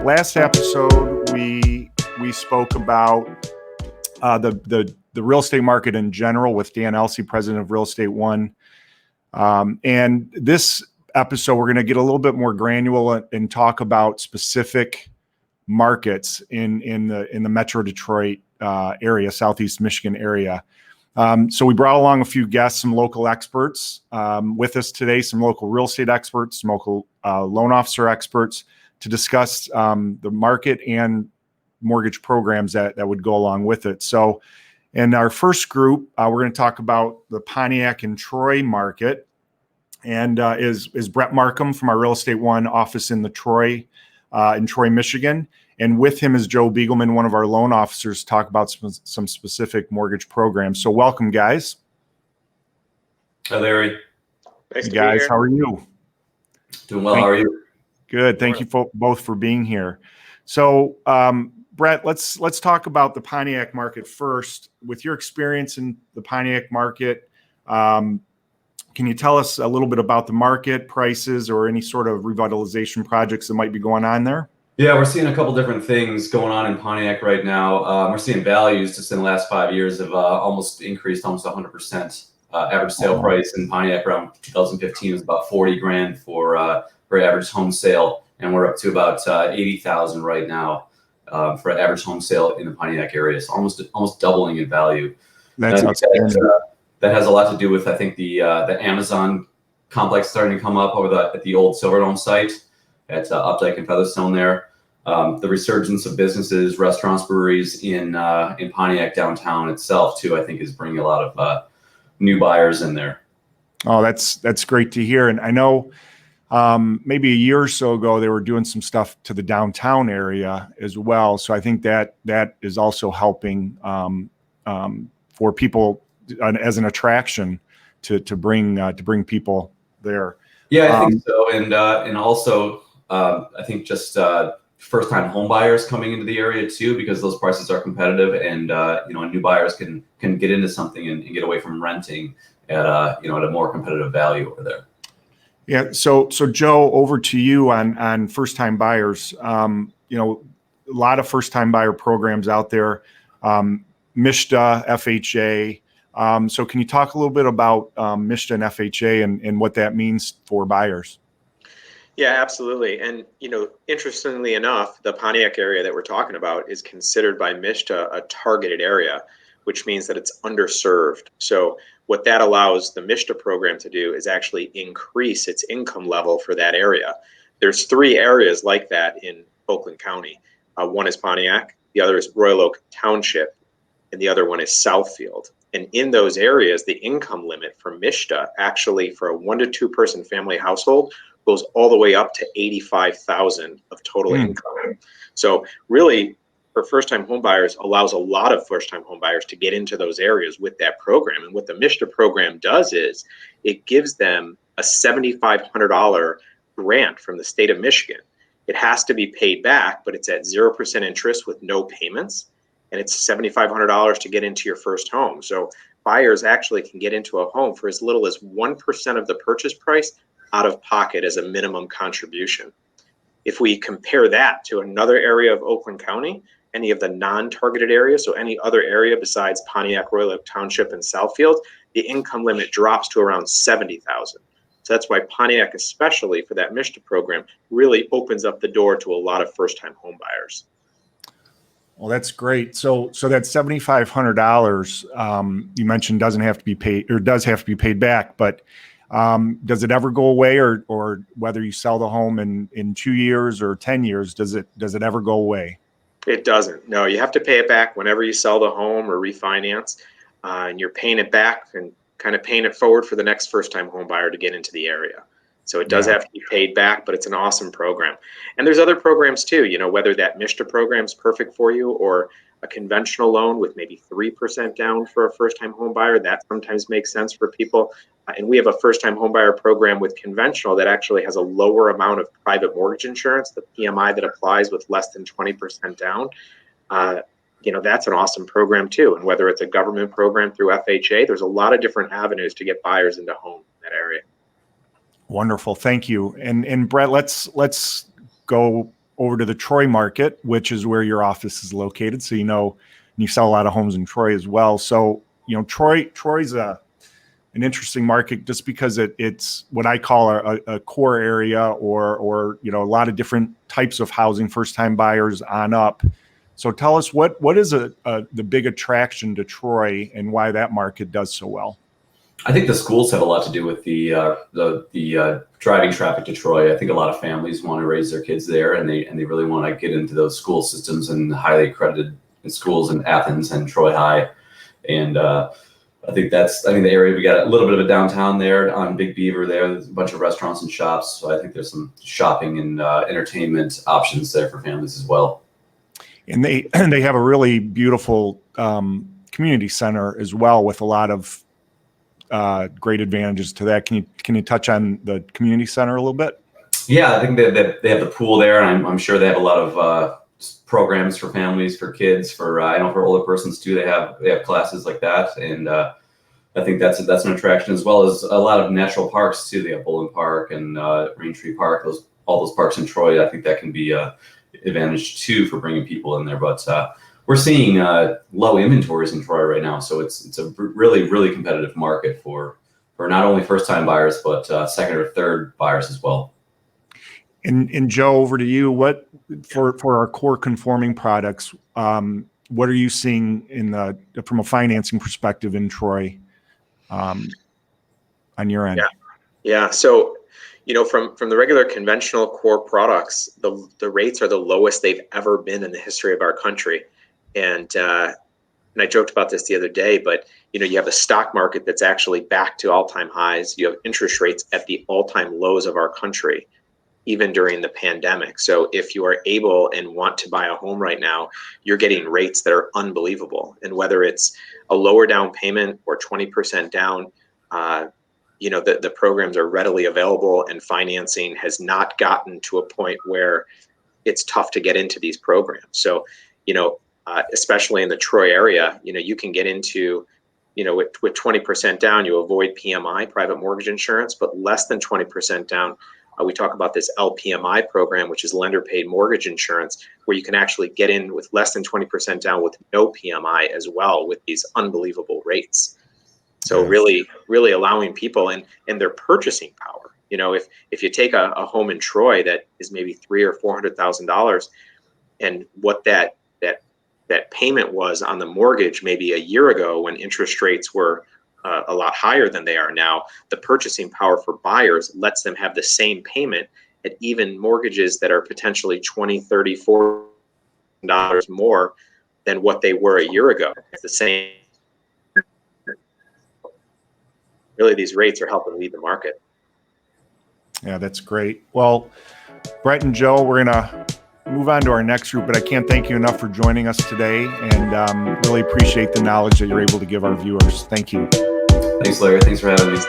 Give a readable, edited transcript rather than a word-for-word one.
Last episode, we spoke about the real estate market in general with Dan Elsey, president of Real Estate One. And this episode, we're going to get a little bit more granular and talk about specific markets in the Metro Detroit area, Southeast Michigan area. So we brought along a few guests, some local experts with us today, some local real estate experts, some local loan officer experts to discuss the market and mortgage programs that would go along with it. So in our first group, we're going to talk about the Pontiac and Troy market. And is Brett Markham from our Real Estate One office in Troy, Michigan. And with him is Joe Beagleman, one of our loan officers, to talk about some specific mortgage programs. So welcome, guys. Hi, Larry. Nice to be here. How are you? Doing well. How are you? Good. Thank you both for being here. So, Brett, let's talk about the Pontiac market first. With your experience in the Pontiac market, can you tell us a little bit about the market, prices, or any sort of revitalization projects that might be going on there? Yeah, we're seeing a couple different things going on in Pontiac right now. We're seeing values just in the last 5 years have almost increased almost 100%. Average sale price in Pontiac around 2015 was about $40,000 for average home sale, and we're up to about $80,000 right now for an average home sale in the Pontiac area. So almost doubling in value. That's outstanding. That has a lot to do with, I think, the Amazon complex starting to come up over at the old Silverdome site at Updike and Featherstone there. The resurgence of businesses, restaurants, breweries in Pontiac downtown itself too, I think, is bringing a lot of new buyers in there. Oh, that's great to hear. And I know maybe a year or so ago they were doing some stuff to the downtown area as well. So I think that is also helping for people as an attraction to bring people there. Yeah, I think so. And also I think just first-time home buyers coming into the area too, because those prices are competitive, and new buyers can get into something and get away from renting at a more competitive value over there. Yeah. So Joe, over to you on first-time buyers. A lot of first-time buyer programs out there. MSHDA, FHA. So can you talk a little bit about MSHDA and FHA and what that means for buyers? Yeah, absolutely. And, interestingly enough, the Pontiac area that we're talking about is considered by MSHDA a targeted area, which means that it's underserved. So what that allows the MSHDA program to do is actually increase its income level for that area. There's 3 areas like that in Oakland County. One is Pontiac, the other is Royal Oak Township, and the other one is Southfield. And in those areas, the income limit for MSHDA actually for a 1 to 2 person family household goes all the way up to $85,000 of total income. So really, for first-time home buyers, allows a lot of first-time home buyers to get into those areas with that program. And what the MSHDA program does is it gives them a $7,500 grant from the state of Michigan. It has to be paid back, but it's at 0% interest with no payments. And it's $7,500 to get into your first home. So buyers actually can get into a home for as little as 1% of the purchase price out of pocket as a minimum contribution. If we compare that to another area of Oakland County, any of the non-targeted areas, so any other area besides Pontiac, Royal Oak Township, and Southfield, the income limit drops to around $70,000. So that's why Pontiac, especially for that MSHDA program, really opens up the door to a lot of first-time home buyers. Well, that's great. So that $7,500 you mentioned doesn't have to be paid, or does have to be paid back, but does it ever go away, or whether you sell the home in 2 years or 10 years, does it ever go away? It doesn't. No, you have to pay it back whenever you sell the home or refinance, and you're paying it back and kind of paying it forward for the next first-time home buyer to get into the area. So it does have to be paid back, but it's an awesome program. And there's other programs too, whether that MSHDA program is perfect for you or a conventional loan with maybe 3% down for a first-time home buyer. That sometimes makes sense for people. And we have a first-time home buyer program with conventional that actually has a lower amount of private mortgage insurance, the PMI that applies with less than 20% down. That's an awesome program too. And whether it's a government program through FHA, there's a lot of different avenues to get buyers into home in that area. Wonderful. Thank you. And Brett, let's go over to the Troy market, which is where your office is located. So, you sell a lot of homes in Troy as well. So, Troy's an interesting market just because it's what I call a core area or a lot of different types of housing, first time buyers on up. So tell us what is the big attraction to Troy and why that market does so well? I think the schools have a lot to do with the driving traffic to Troy. I think a lot of families want to raise their kids there, and they really want to get into those school systems and highly accredited schools in Athens and Troy High. And I think the area. We got a little bit of a downtown there on Big Beaver. There's a bunch of restaurants and shops, so I think there's some shopping and entertainment options there for families as well. And they have a really beautiful community center as well with a lot of great advantages to that. Can you touch on the community center a little bit? Yeah, I think they have the pool there, and I'm sure they have a lot of programs for families, for kids, for I know for older persons too. They have classes like that, and I think that's an attraction, as well as a lot of natural parks too. They have Bowling Park and Rain Tree Park. All those parks in Troy. I think that can be a advantage too for bringing people in there. But we're seeing low inventories in Troy right now, so it's a really, really competitive market for not only first time buyers but second or third buyers as well. And Joe, over to you. What for our core conforming products? What are you seeing from a financing perspective in Troy on your end? Yeah. So, from the regular conventional core products, the rates are the lowest they've ever been in the history of our country. And I joked about this the other day, but you have a stock market that's actually back to all-time highs. You have interest rates at the all-time lows of our country, even during the pandemic. So if you are able and want to buy a home right now, you're getting rates that are unbelievable. And whether it's a lower down payment or 20% down, the programs are readily available, and financing has not gotten to a point where it's tough to get into these programs. So, especially in the Troy area, you can get into, with 20% down, you avoid PMI, private mortgage insurance, but less than 20% down, we talk about this LPMI program, which is lender paid mortgage insurance, where you can actually get in with less than 20% down with no PMI as well, with these unbelievable rates. So really, really allowing people and their purchasing power. If you take a home in Troy that is maybe $300,000 or $400,000, and what that payment was on the mortgage maybe a year ago when interest rates were a lot higher than they are now, the purchasing power for buyers lets them have the same payment at even mortgages that are potentially $20, $30, $40 more than what they were a year ago. It's the same. Really, these rates are helping lead the market. Yeah, that's great. Well, Brett and Joe, we're going to move on to our next group, but I can't thank you enough for joining us today, and really appreciate the knowledge that you're able to give our viewers. Thank you. Thanks, Larry. Thanks for having me.